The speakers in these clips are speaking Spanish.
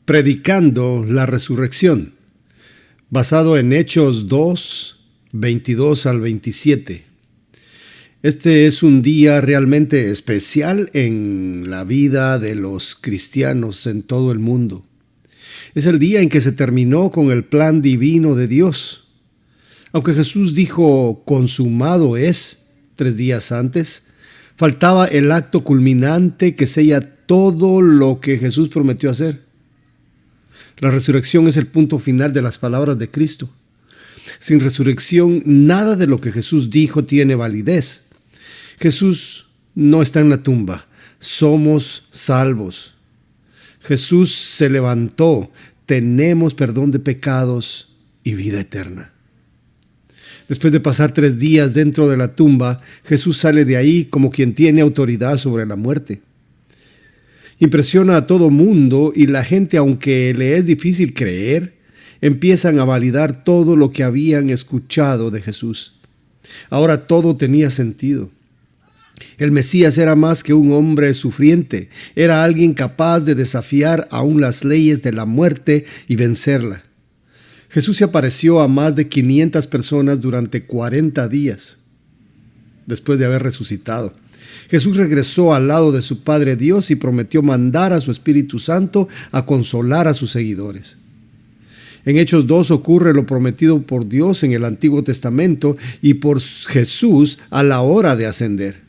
Predicando la resurrección, basado en Hechos 2, 22 al 27. Este es un día realmente especial en la vida de los cristianos en todo el mundo. Es el día en que se terminó con el plan divino de Dios. Aunque Jesús dijo consumado es 3 días antes, faltaba el acto culminante que sella todo lo que Jesús prometió hacer. La resurrección es el punto final de las palabras de Cristo. Sin resurrección, nada de lo que Jesús dijo tiene validez. Jesús no está en la tumba. Somos salvos. Jesús se levantó. Tenemos perdón de pecados y vida eterna. Después de pasar 3 días dentro de la tumba, Jesús sale de ahí como quien tiene autoridad sobre la muerte. Impresiona a todo mundo y la gente, aunque le es difícil creer, empiezan a validar todo lo que habían escuchado de Jesús. Ahora todo tenía sentido. El Mesías era más que un hombre sufriente, era alguien capaz de desafiar aún las leyes de la muerte y vencerla. Jesús se apareció a más de 500 personas durante 40 días, después de haber resucitado. Jesús regresó al lado de su Padre Dios y prometió mandar a su Espíritu Santo a consolar a sus seguidores. En Hechos 2 ocurre lo prometido por Dios en el Antiguo Testamento y por Jesús a la hora de ascender.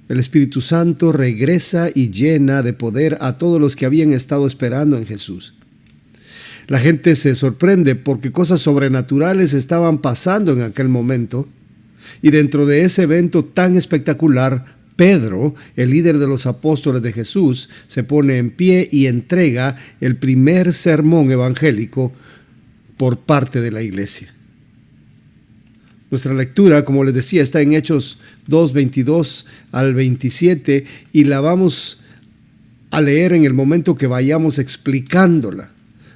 El Espíritu Santo regresa y llena de poder a todos los que habían estado esperando en Jesús. La gente se sorprende porque cosas sobrenaturales estaban pasando en aquel momento. Y dentro de ese evento tan espectacular, Pedro, el líder de los apóstoles de Jesús, se pone en pie y entrega el primer sermón evangélico por parte de la iglesia. Nuestra lectura, como les decía, está en Hechos 2, 22 al 27 y la vamos a leer en el momento que vayamos explicándola.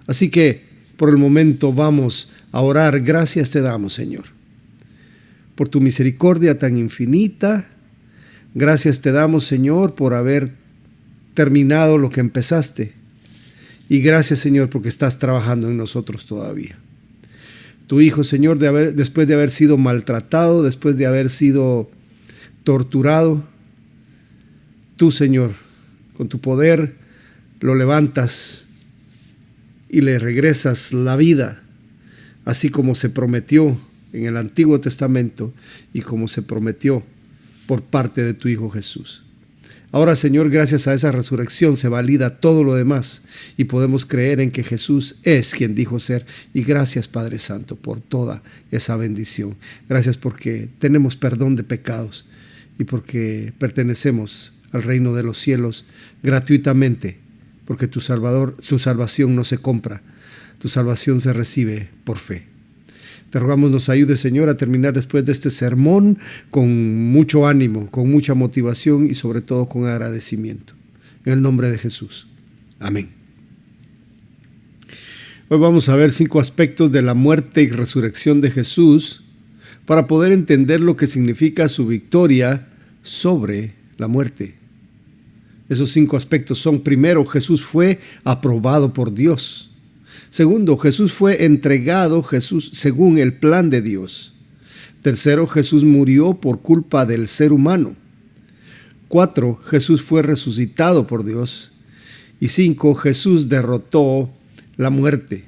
Así que por el momento vamos a orar. Gracias te damos, Señor, por tu misericordia tan infinita. Gracias te damos, Señor, por haber terminado lo que empezaste. Y gracias, Señor, porque estás trabajando en nosotros todavía. Tu Hijo, Señor, después de haber sido maltratado, después de haber sido torturado, tú, Señor, con tu poder lo levantas y le regresas la vida, así como se prometió en el Antiguo Testamento y como se prometió por parte de tu Hijo Jesús. Ahora, Señor, gracias a esa resurrección se valida todo lo demás y podemos creer en que Jesús es quien dijo ser. Y gracias, Padre Santo, por toda esa bendición. Gracias porque tenemos perdón de pecados y porque pertenecemos al reino de los cielos gratuitamente, porque tu salvación no se compra, tu salvación se recibe por fe. Te rogamos nos ayudes, Señor, a terminar después de este sermón con mucho ánimo, con mucha motivación y sobre todo con agradecimiento. En el nombre de Jesús. Amén. Hoy vamos a ver 5 aspectos de la muerte y resurrección de Jesús para poder entender lo que significa su victoria sobre la muerte. Esos 5 aspectos son: primero, Jesús fue aprobado por Dios. Segundo, Jesús fue entregado según el plan de Dios. Tercero, Jesús murió por culpa del ser humano. 4, Jesús fue resucitado por Dios. Y 5, Jesús derrotó la muerte.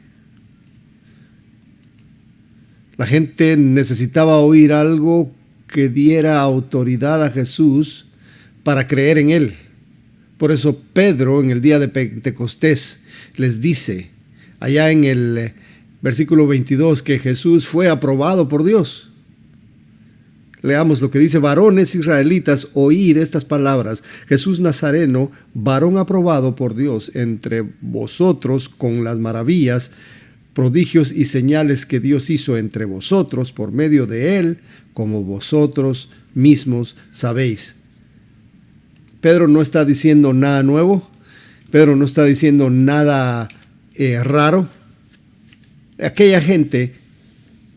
La gente necesitaba oír algo que diera autoridad a Jesús para creer en él. Por eso Pedro, en el día de Pentecostés, les dice allá en el versículo 22 que Jesús fue aprobado por Dios. Leamos lo que dice: varones israelitas, oíd estas palabras. Jesús Nazareno, varón aprobado por Dios entre vosotros con las maravillas, prodigios y señales que Dios hizo entre vosotros por medio de él, como vosotros mismos sabéis. Pedro no está diciendo nada nuevo. Pedro no está diciendo nada raro. Aquella gente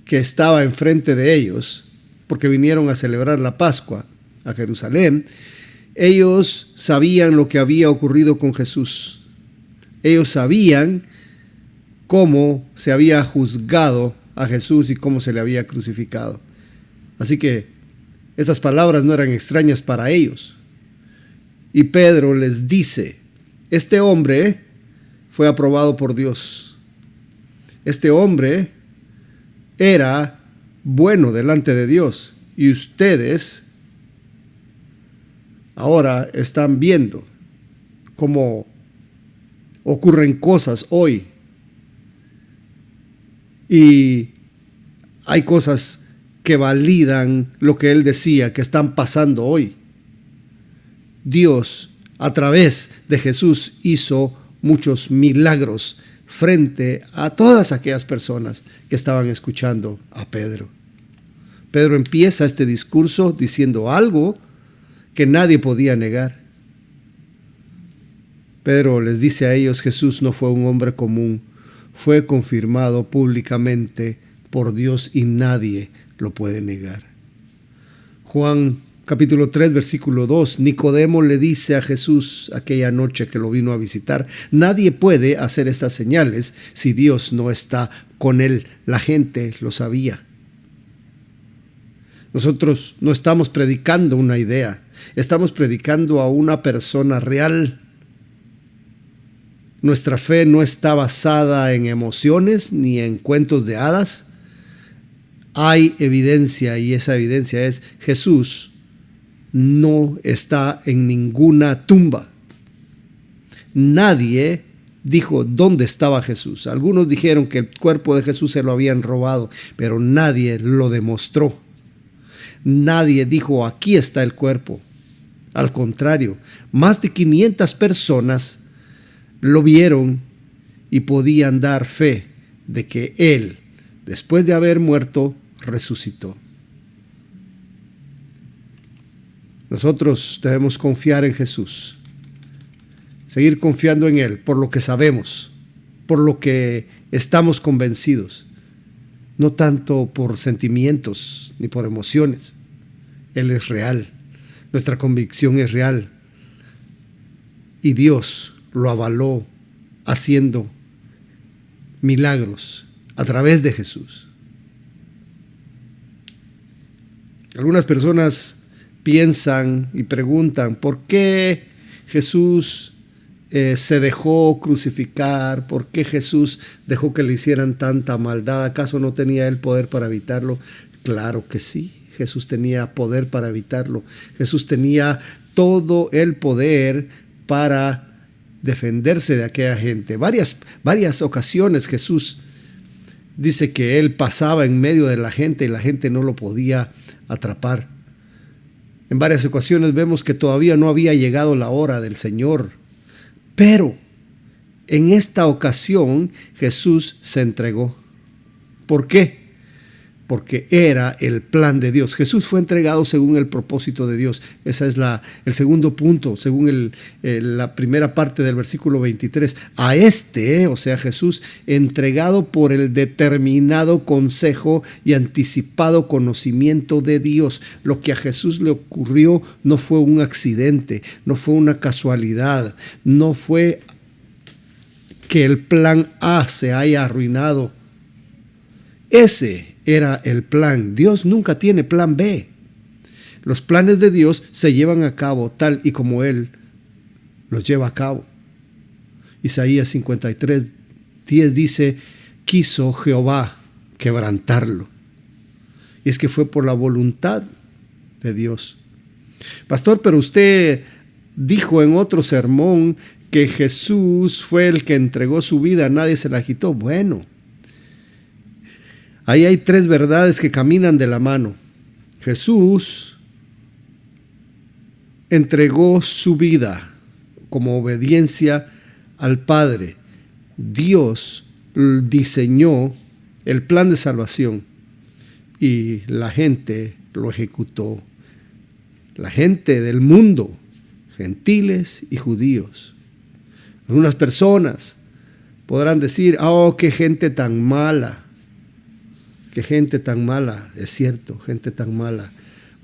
que estaba enfrente de ellos, porque vinieron a celebrar la Pascua a Jerusalén, ellos sabían lo que había ocurrido con Jesús. Ellos sabían cómo se había juzgado a Jesús y cómo se le había crucificado. Así que esas palabras no eran extrañas para ellos. Y Pedro les dice, este hombre fue aprobado por Dios. Este hombre era bueno delante de Dios. Y ustedes ahora están viendo cómo ocurren cosas hoy. Y hay cosas que validan lo que él decía que están pasando hoy. Dios, a través de Jesús, hizo muchos milagros frente a todas aquellas personas que estaban escuchando a Pedro. Pedro empieza este discurso diciendo algo que nadie podía negar. Pedro les dice a ellos, Jesús no fue un hombre común, fue confirmado públicamente por Dios y nadie lo puede negar. Juan capítulo 3, versículo 2, Nicodemo le dice a Jesús aquella noche que lo vino a visitar, nadie puede hacer estas señales si Dios no está con él. La gente lo sabía. Nosotros no estamos predicando una idea, estamos predicando a una persona real. Nuestra fe no está basada en emociones ni en cuentos de hadas. Hay evidencia y esa evidencia es Jesús no está en ninguna tumba. Nadie dijo dónde estaba Jesús. Algunos dijeron que el cuerpo de Jesús se lo habían robado, pero nadie lo demostró. Nadie dijo aquí está el cuerpo. Al contrario, más de 500 personas lo vieron y podían dar fe de que Él, después de haber muerto, resucitó. Nosotros debemos confiar en Jesús, seguir confiando en Él por lo que sabemos, por lo que estamos convencidos, no tanto por sentimientos ni por emociones. Él es real, nuestra convicción es real y Dios lo avaló haciendo milagros a través de Jesús. Algunas personas piensan y preguntan ¿por qué Jesús se dejó crucificar? ¿Por qué Jesús dejó que le hicieran tanta maldad? ¿Acaso no tenía él poder para evitarlo? Claro que sí, Jesús tenía poder para evitarlo. Jesús tenía todo el poder para defenderse de aquella gente. Varias ocasiones Jesús dice que él pasaba en medio de la gente y la gente no lo podía atrapar. En varias ocasiones vemos que todavía no había llegado la hora del Señor. Pero en esta ocasión Jesús se entregó. ¿Por qué? Porque era el plan de Dios. Jesús fue entregado según el propósito de Dios. Ese es el segundo punto, según la primera parte del versículo 23. A o sea, Jesús, entregado por el determinado consejo y anticipado conocimiento de Dios. Lo que a Jesús le ocurrió no fue un accidente, no fue una casualidad, no fue que el plan A se haya arruinado. Ese era el plan. Dios nunca tiene plan B. Los planes de Dios se llevan a cabo tal y como Él los lleva a cabo. Isaías 53, 10 dice, quiso Jehová quebrantarlo. Y es que fue por la voluntad de Dios. Pastor, pero usted dijo en otro sermón que Jesús fue el que entregó su vida, nadie se la quitó. Bueno, ahí hay tres verdades que caminan de la mano. Jesús entregó su vida como obediencia al Padre. Dios diseñó el plan de salvación y la gente lo ejecutó. La gente del mundo, gentiles y judíos. Algunas personas podrán decir, oh, qué gente tan mala. Qué gente tan mala, es cierto, gente tan mala.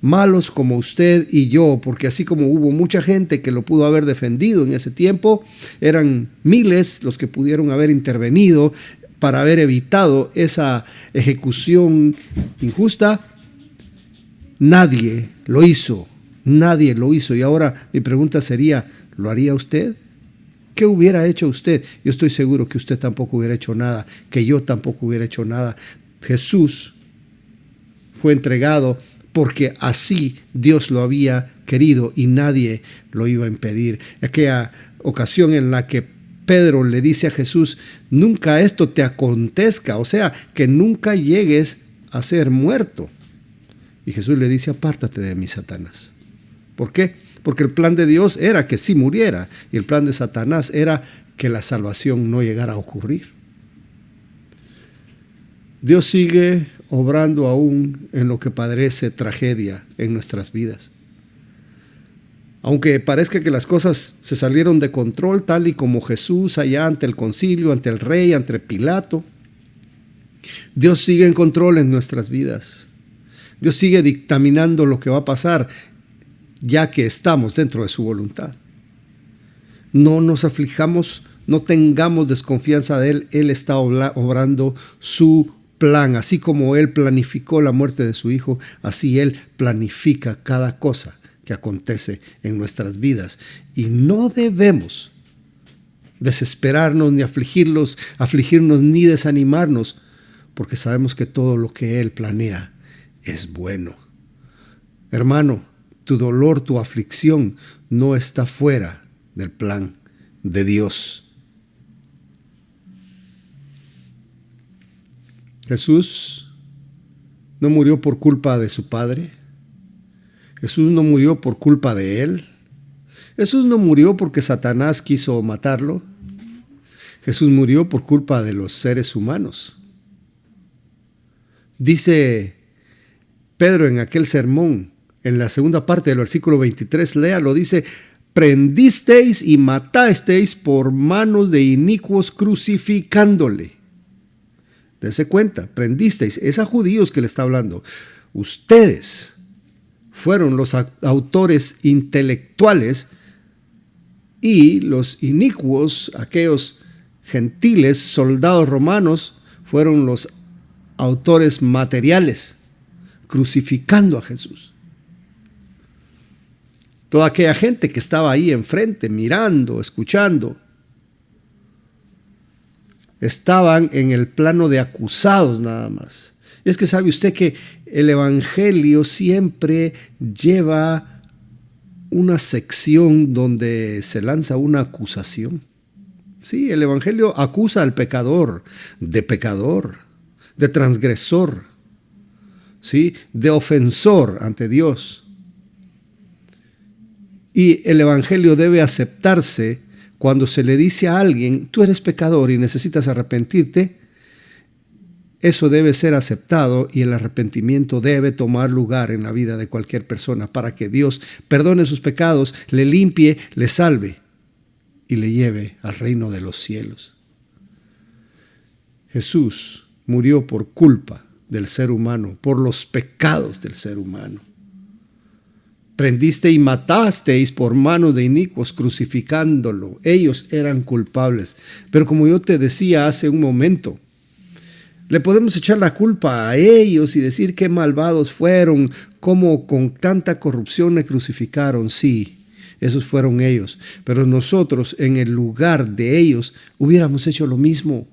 malos como usted y yo, porque así como hubo mucha gente que lo pudo haber defendido en ese tiempo, eran miles los que pudieron haber intervenido para haber evitado esa ejecución injusta. Nadie lo hizo. Y ahora mi pregunta sería, ¿lo haría usted? ¿Qué hubiera hecho usted? Yo estoy seguro que usted tampoco hubiera hecho nada, que yo tampoco hubiera hecho nada. Jesús fue entregado porque así Dios lo había querido y nadie lo iba a impedir. Aquella ocasión en la que Pedro le dice a Jesús, nunca esto te acontezca, o sea, que nunca llegues a ser muerto. Y Jesús le dice, apártate de mí, Satanás. ¿Por qué? Porque el plan de Dios era que sí muriera y el plan de Satanás era que la salvación no llegara a ocurrir. Dios sigue obrando aún en lo que parece tragedia en nuestras vidas. Aunque parezca que las cosas se salieron de control, tal y como Jesús allá ante el concilio, ante el rey, ante Pilato, Dios sigue en control en nuestras vidas. Dios sigue dictaminando lo que va a pasar, ya que estamos dentro de su voluntad. No nos aflijamos, no tengamos desconfianza de Él. Él está obrando su plan. Así como Él planificó la muerte de su Hijo, así Él planifica cada cosa que acontece en nuestras vidas. Y no debemos desesperarnos, ni afligirnos, ni desanimarnos, porque sabemos que todo lo que Él planea es bueno. Hermano, tu dolor, tu aflicción no está fuera del plan de Dios. Jesús no murió por culpa de su Padre. Jesús no murió por culpa de Él. Jesús no murió porque Satanás quiso matarlo. Jesús murió por culpa de los seres humanos. Dice Pedro en aquel sermón, en la segunda parte del versículo 23, léalo, dice, prendisteis y matasteis por manos de inicuos crucificándole. Dense cuenta, prendisteis, es a judíos que le está hablando. Ustedes fueron los autores intelectuales y los inicuos, aquellos gentiles, soldados romanos, fueron los autores materiales, crucificando a Jesús. Toda aquella gente que estaba ahí enfrente, mirando, escuchando, estaban en el plano de acusados nada más. Y es que sabe usted que el Evangelio siempre lleva una sección donde se lanza una acusación. Sí, el Evangelio acusa al pecador, de transgresor, ¿sí? De ofensor ante Dios. Y el Evangelio debe aceptarse cuando se le dice a alguien, tú eres pecador y necesitas arrepentirte. Eso debe ser aceptado y el arrepentimiento debe tomar lugar en la vida de cualquier persona para que Dios perdone sus pecados, le limpie, le salve y le lleve al reino de los cielos. Jesús murió por culpa del ser humano, por los pecados del ser humano. Prendiste y matasteis por manos de inicuos, crucificándolo. Ellos eran culpables. Pero como yo te decía hace un momento, le podemos echar la culpa a ellos y decir qué malvados fueron, cómo con tanta corrupción le crucificaron. Sí, esos fueron ellos. Pero nosotros, en el lugar de ellos, hubiéramos hecho lo mismo.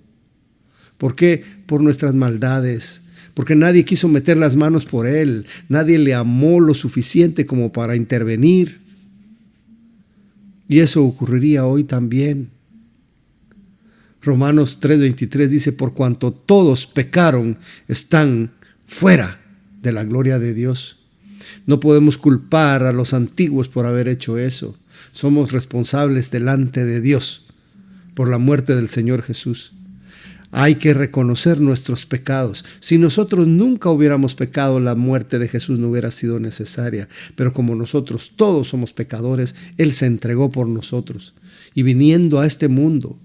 ¿Por qué? Por nuestras maldades. Porque nadie quiso meter las manos por él. Nadie le amó lo suficiente como para intervenir. Y eso ocurriría hoy también. Romanos 3:23 dice, por cuanto todos pecaron, están fuera de la gloria de Dios. No podemos culpar a los antiguos por haber hecho eso. Somos responsables delante de Dios por la muerte del Señor Jesús. Hay que reconocer nuestros pecados. Si nosotros nunca hubiéramos pecado, la muerte de Jesús no hubiera sido necesaria. Pero como nosotros todos somos pecadores, Él se entregó por nosotros. Y viniendo a este mundo,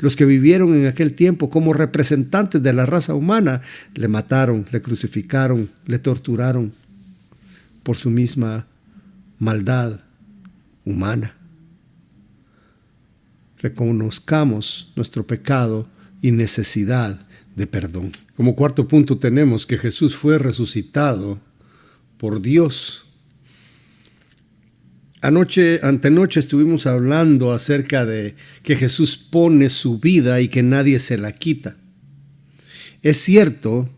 los que vivieron en aquel tiempo como representantes de la raza humana, le mataron, le crucificaron, le torturaron. por su misma maldad humana. Reconozcamos nuestro pecado y necesidad de perdón. Como cuarto punto tenemos que Jesús fue resucitado por Dios. Antenoche estuvimos hablando acerca de que Jesús pone su vida y que nadie se la quita. Es cierto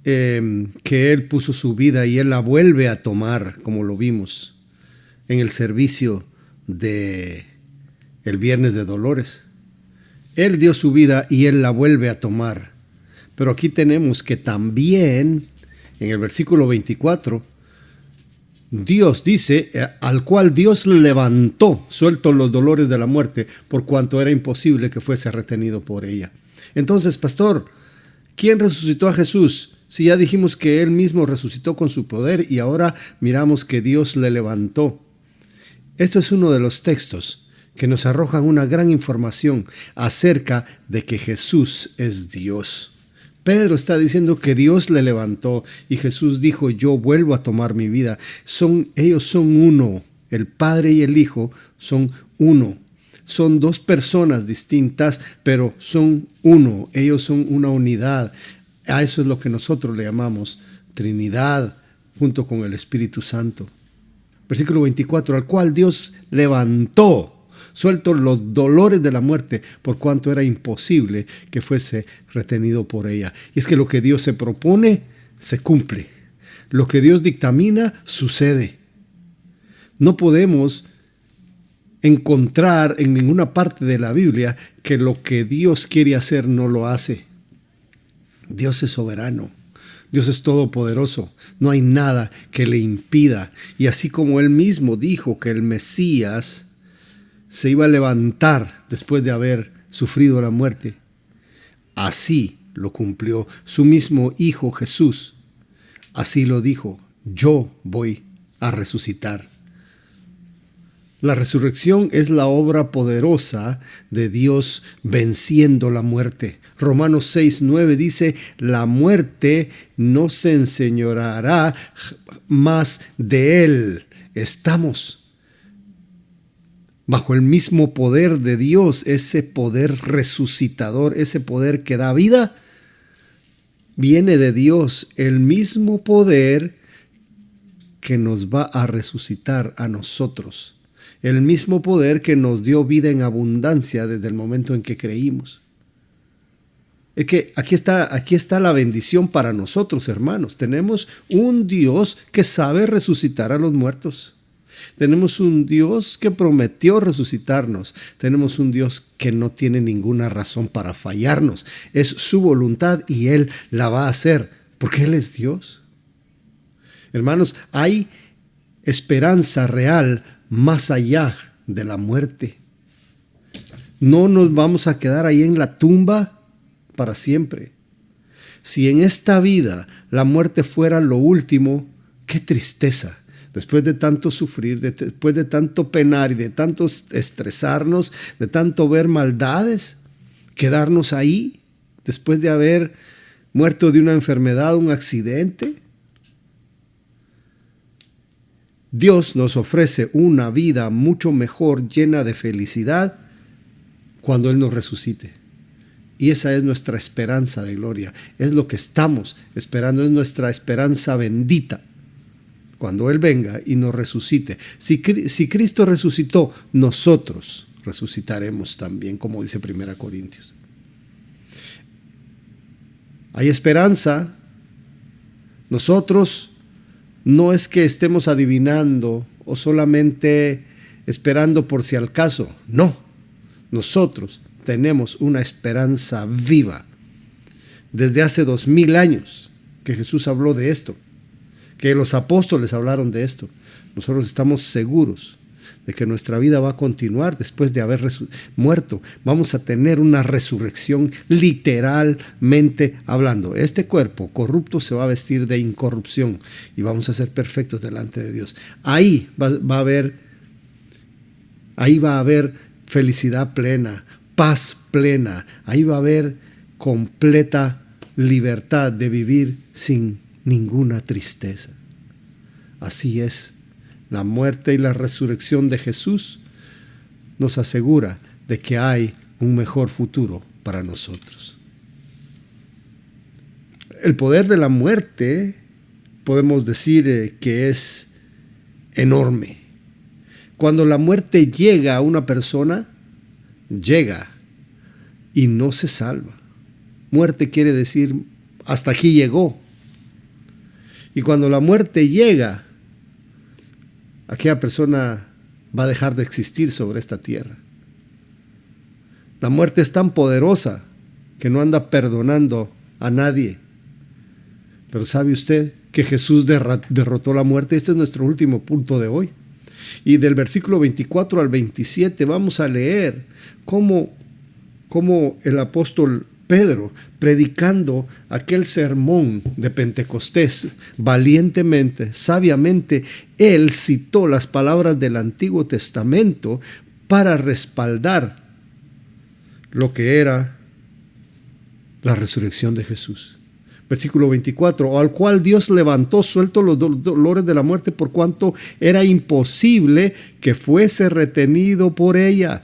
que Él puso su vida y Él la vuelve a tomar, como lo vimos en el servicio de el Viernes de Dolores. Él dio su vida y Él la vuelve a tomar. Pero aquí tenemos que también, en el versículo 24, Dios dice, al cual Dios levantó, suelto los dolores de la muerte, por cuanto era imposible que fuese retenido por ella. Entonces, pastor, ¿quién resucitó a Jesús? Si ya dijimos que Él mismo resucitó con su poder y ahora miramos que Dios le levantó. Esto es uno de los textos que nos arrojan una gran información acerca de que Jesús es Dios. Pedro está diciendo que Dios le levantó y Jesús dijo, yo vuelvo a tomar mi vida. Ellos son uno, el Padre y el Hijo son uno. Son dos personas distintas, pero son uno. Ellos son una unidad. A eso es lo que nosotros le llamamos Trinidad junto con el Espíritu Santo. Versículo 24, al cual Dios levantó, suelto los dolores de la muerte, por cuanto era imposible que fuese retenido por ella. Y es que lo que Dios se propone, se cumple. Lo que Dios dictamina, sucede. No podemos encontrar en ninguna parte de la Biblia que lo que Dios quiere hacer no lo hace. Dios es soberano. Dios es todopoderoso, no hay nada que le impida. Y así como Él mismo dijo que el Mesías se iba a levantar después de haber sufrido la muerte, así lo cumplió su mismo Hijo Jesús. Así lo dijo, yo voy a resucitar. La resurrección es la obra poderosa de Dios venciendo la muerte. Romanos 6:9 dice, la muerte no se enseñoreará más de Él. Estamos bajo el mismo poder de Dios, ese poder resucitador, ese poder que da vida, viene de Dios, el mismo poder que nos va a resucitar a nosotros. El mismo poder que nos dio vida en abundancia desde el momento en que creímos. Es que aquí está la bendición para nosotros, hermanos. Tenemos un Dios que sabe resucitar a los muertos. Tenemos un Dios que prometió resucitarnos. Tenemos un Dios que no tiene ninguna razón para fallarnos. Es su voluntad y Él la va a hacer, porque Él es Dios. Hermanos, hay esperanza real más allá de la muerte. No nos vamos a quedar ahí en la tumba para siempre. Si en esta vida la muerte fuera lo último, qué tristeza. Después de tanto sufrir, después de tanto penar y de tanto estresarnos, de tanto ver maldades, quedarnos ahí después de haber muerto de una enfermedad, un accidente. Dios nos ofrece una vida mucho mejor, llena de felicidad, cuando Él nos resucite. Y esa es nuestra esperanza de gloria. Es lo que estamos esperando, es nuestra esperanza bendita. Cuando Él venga y nos resucite. Si Cristo resucitó, nosotros resucitaremos también, como dice 1 Corintios. Hay esperanza. Nosotros no es que estemos adivinando o solamente esperando por si al caso. No, nosotros tenemos una esperanza viva. Desde hace 2000 años que Jesús habló de esto, que los apóstoles hablaron de esto. Nosotros estamos seguros de que nuestra vida va a continuar después de haber muerto. Vamos a tener una resurrección literalmente hablando. Este cuerpo corrupto se va a vestir de incorrupción y vamos a ser perfectos delante de Dios. Ahí va a haber felicidad plena, paz plena. Ahí va a haber completa libertad de vivir sin ninguna tristeza. Así es, la muerte y la resurrección de Jesús nos asegura de que hay un mejor futuro para nosotros. El poder de la muerte podemos decir que es enorme. Cuando la muerte llega a una persona, llega y no se salva. Muerte quiere decir hasta aquí llegó. Y cuando la muerte llega, aquella persona va a dejar de existir sobre esta tierra. La muerte es tan poderosa que no anda perdonando a nadie. Pero ¿sabe usted que Jesús derrotó la muerte? Este es nuestro último punto de hoy. Y del versículo 24 al 27 vamos a leer cómo el apóstol Pedro, predicando aquel sermón de Pentecostés, valientemente, sabiamente, él citó las palabras del Antiguo Testamento para respaldar lo que era la resurrección de Jesús. Versículo 24, al cual Dios levantó suelto los dolores de la muerte, por cuanto era imposible que fuese retenido por ella.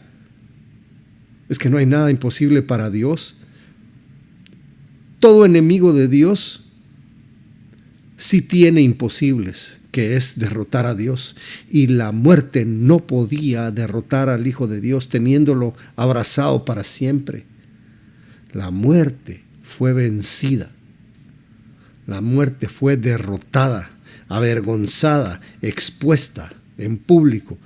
Es que no hay nada imposible para Dios. Todo enemigo de Dios sí tiene imposibles, que es derrotar a Dios. Y la muerte no podía derrotar al Hijo de Dios teniéndolo abrazado para siempre. La muerte fue vencida. La muerte fue derrotada, avergonzada, expuesta en público.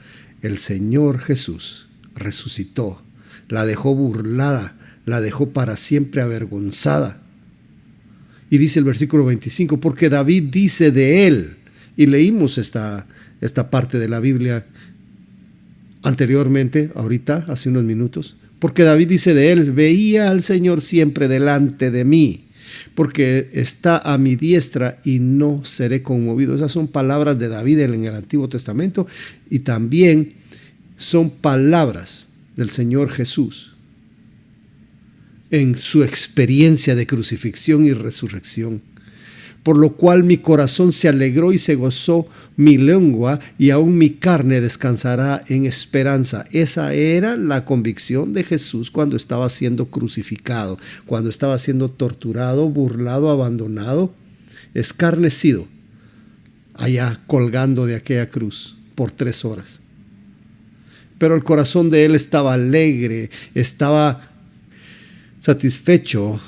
El Señor Jesús resucitó, la dejó burlada, la dejó para siempre avergonzada. Y dice el versículo 25, porque David dice de él, y leímos esta parte de la Biblia anteriormente, ahorita, hace unos minutos, porque David dice de él, veía al Señor siempre delante de mí, porque está a mi diestra y no seré conmovido. Esas son palabras de David en el Antiguo Testamento y también son palabras del Señor Jesús en su experiencia de crucifixión y resurrección. Por lo cual mi corazón se alegró y se gozó mi lengua, y aún mi carne descansará en esperanza. Esa era la convicción de Jesús cuando estaba siendo crucificado, cuando estaba siendo torturado, burlado, abandonado, escarnecido, allá colgando de aquella cruz por 3 horas. Pero el corazón de él estaba alegre, estaba satisfecho,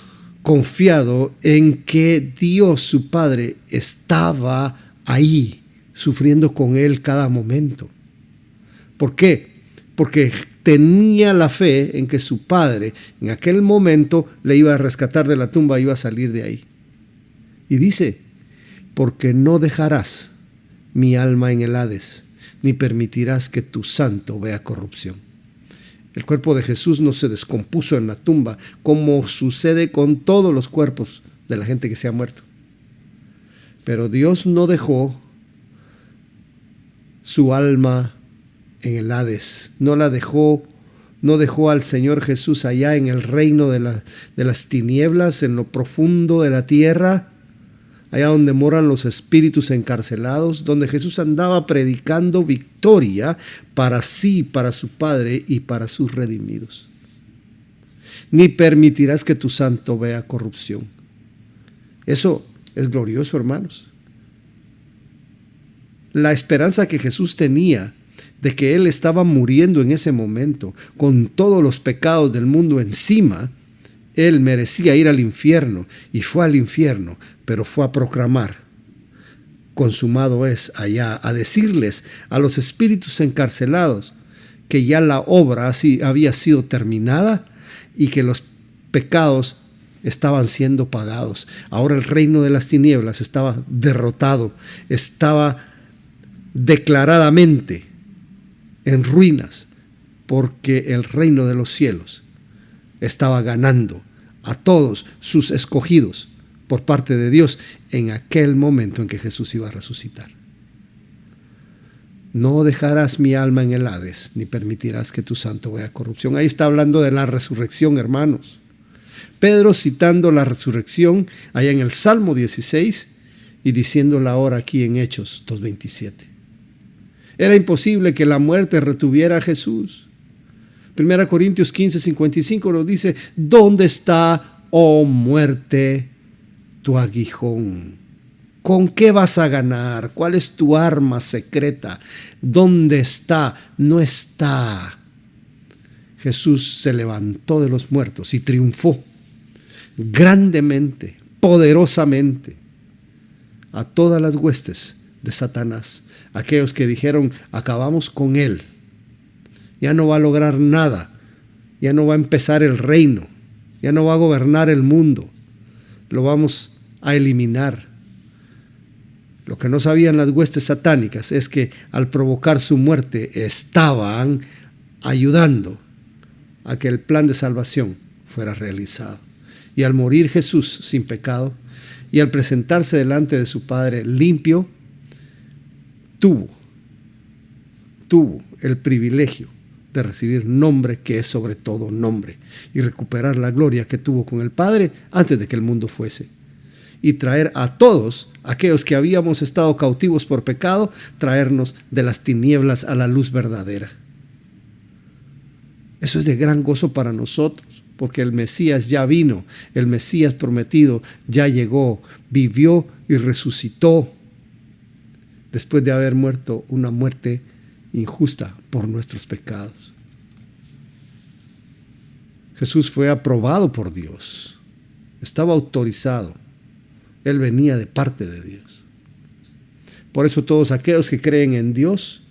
confiado en que Dios, su Padre, estaba ahí, sufriendo con él cada momento. ¿Por qué? Porque tenía la fe en que su Padre, en aquel momento, le iba a rescatar de la tumba, iba a salir de ahí. Y dice, porque no dejarás mi alma en el Hades, ni permitirás que tu santo vea corrupción. El cuerpo de Jesús no se descompuso en la tumba, como sucede con todos los cuerpos de la gente que se ha muerto. Pero Dios no dejó su alma en el Hades, no dejó al Señor Jesús allá en el reino de las tinieblas, en lo profundo de la tierra, allá donde moran los espíritus encarcelados, donde Jesús andaba predicando victoria para sí, para su Padre y para sus redimidos. Ni permitirás que tu santo vea corrupción. Eso es glorioso, hermanos. La esperanza que Jesús tenía de que Él estaba muriendo en ese momento, con todos los pecados del mundo encima, Él merecía ir al infierno y fue al infierno, pero fue a proclamar, consumado es allá, a decirles a los espíritus encarcelados que ya la obra así había sido terminada y que los pecados estaban siendo pagados. Ahora el reino de las tinieblas estaba derrotado, estaba declaradamente en ruinas, porque el reino de los cielos estaba ganando a todos sus escogidos por parte de Dios en aquel momento en que Jesús iba a resucitar. No dejarás mi alma en el Hades, ni permitirás que tu santo vea corrupción. Ahí está hablando de la resurrección, hermanos. Pedro, citando la resurrección, allá en el Salmo 16, y diciéndola ahora aquí en Hechos 2:27. Era imposible que la muerte retuviera a Jesús. 1 Corintios 15:55 nos dice: ¿dónde está, oh muerte, tu aguijón? ¿Con qué vas a ganar? ¿Cuál es tu arma secreta? ¿Dónde está? No está. Jesús se levantó de los muertos y triunfó grandemente, poderosamente, a todas las huestes de Satanás. Aquellos que dijeron: acabamos con él, ya no va a lograr nada, ya no va a empezar el reino, ya no va a gobernar el mundo, lo vamos a eliminar. Lo que no sabían las huestes satánicas es que al provocar su muerte estaban ayudando a que el plan de salvación fuera realizado. Y al morir Jesús sin pecado y al presentarse delante de su Padre limpio, tuvo el privilegio de recibir nombre que es sobre todo nombre y recuperar la gloria que tuvo con el Padre antes de que el mundo fuese, y traer a todos aquellos que habíamos estado cautivos por pecado, traernos de las tinieblas a la luz verdadera. Eso es de gran gozo para nosotros, porque el Mesías ya vino, el Mesías prometido ya llegó, vivió y resucitó después de haber muerto una muerte injusta por nuestros pecados. Jesús fue aprobado por Dios, estaba autorizado, Él venía de parte de Dios. Por eso todos aquellos que creen en Dios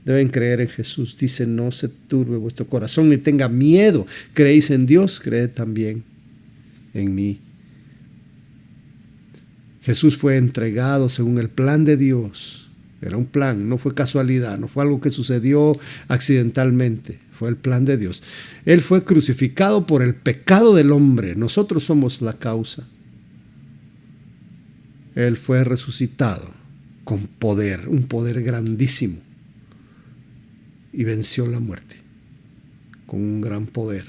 deben creer en Jesús. Dice: no se turbe vuestro corazón ni tenga miedo. ¿Creéis en Dios? Creed también en mí. Jesús fue entregado según el plan de Dios. Era un plan, no fue casualidad, no fue algo que sucedió accidentalmente, fue el plan de Dios. Él fue crucificado por el pecado del hombre, nosotros somos la causa. Él fue resucitado con poder, un poder grandísimo, y venció la muerte con un gran poder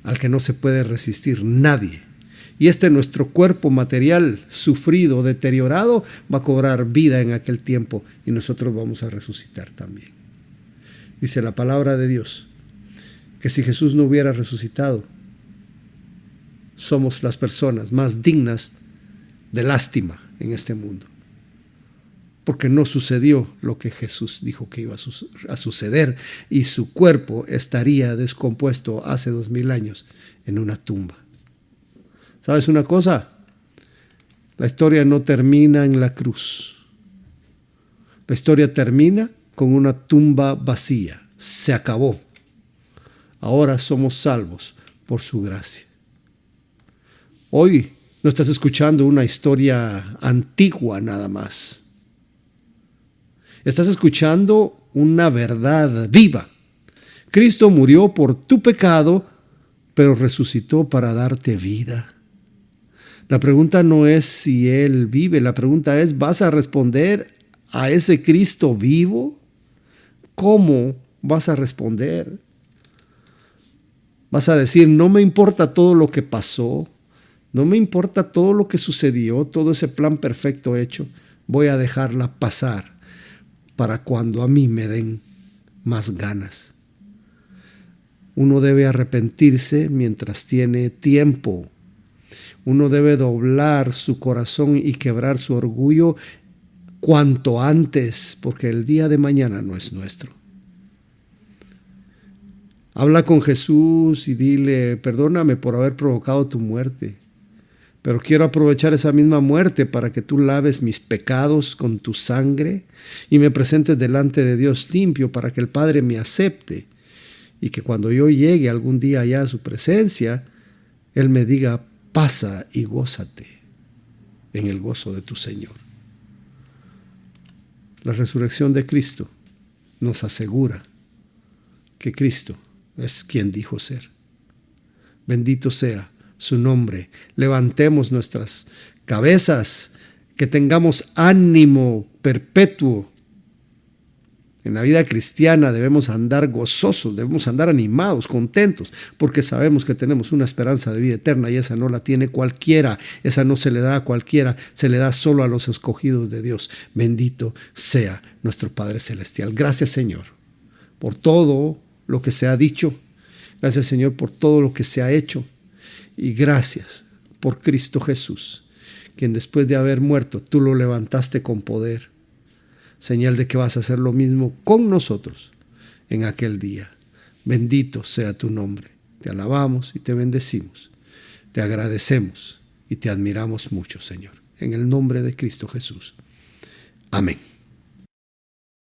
al que no se puede resistir nadie. Y nuestro cuerpo material sufrido, deteriorado, va a cobrar vida en aquel tiempo y nosotros vamos a resucitar también. Dice la palabra de Dios que si Jesús no hubiera resucitado, somos las personas más dignas de lástima en este mundo, porque no sucedió lo que Jesús dijo que iba a suceder, y su cuerpo estaría descompuesto hace 2000 años en una tumba. ¿Sabes una cosa? La historia no termina en la cruz. La historia termina con una tumba vacía. Se acabó. Ahora somos salvos por su gracia. Hoy no estás escuchando una historia antigua nada más. Estás escuchando una verdad viva. Cristo murió por tu pecado, pero resucitó para darte vida. La pregunta no es si Él vive, la pregunta es: ¿vas a responder a ese Cristo vivo? ¿Cómo vas a responder? ¿Vas a decir: no me importa todo lo que pasó, no me importa todo lo que sucedió, todo ese plan perfecto hecho, voy a dejarla pasar para cuando a mí me den más ganas? Uno debe arrepentirse mientras tiene tiempo. Uno debe doblar su corazón y quebrar su orgullo cuanto antes, porque el día de mañana no es nuestro. Habla con Jesús y dile: perdóname por haber provocado tu muerte, pero quiero aprovechar esa misma muerte para que tú laves mis pecados con tu sangre y me presentes delante de Dios limpio, para que el Padre me acepte y que cuando yo llegue algún día allá a su presencia, Él me diga: pasa y gózate en el gozo de tu Señor. La resurrección de Cristo nos asegura que Cristo es quien dijo ser. Bendito sea su nombre. Levantemos nuestras cabezas, que tengamos ánimo perpetuo En la vida cristiana debemos andar gozosos, debemos andar animados, contentos, porque sabemos que tenemos una esperanza de vida eterna y esa no la tiene cualquiera, esa no se le da a cualquiera, se le da solo a los escogidos de Dios. Bendito sea nuestro Padre Celestial. Gracias, Señor, por todo lo que se ha dicho. Gracias, Señor, por todo lo que se ha hecho. Y gracias por Cristo Jesús, quien después de haber muerto, tú lo levantaste con poder. Señal de que vas a hacer lo mismo con nosotros en aquel día. Bendito sea tu nombre. Te alabamos y te bendecimos. Te agradecemos y te admiramos mucho, Señor. En el nombre de Cristo Jesús. Amén.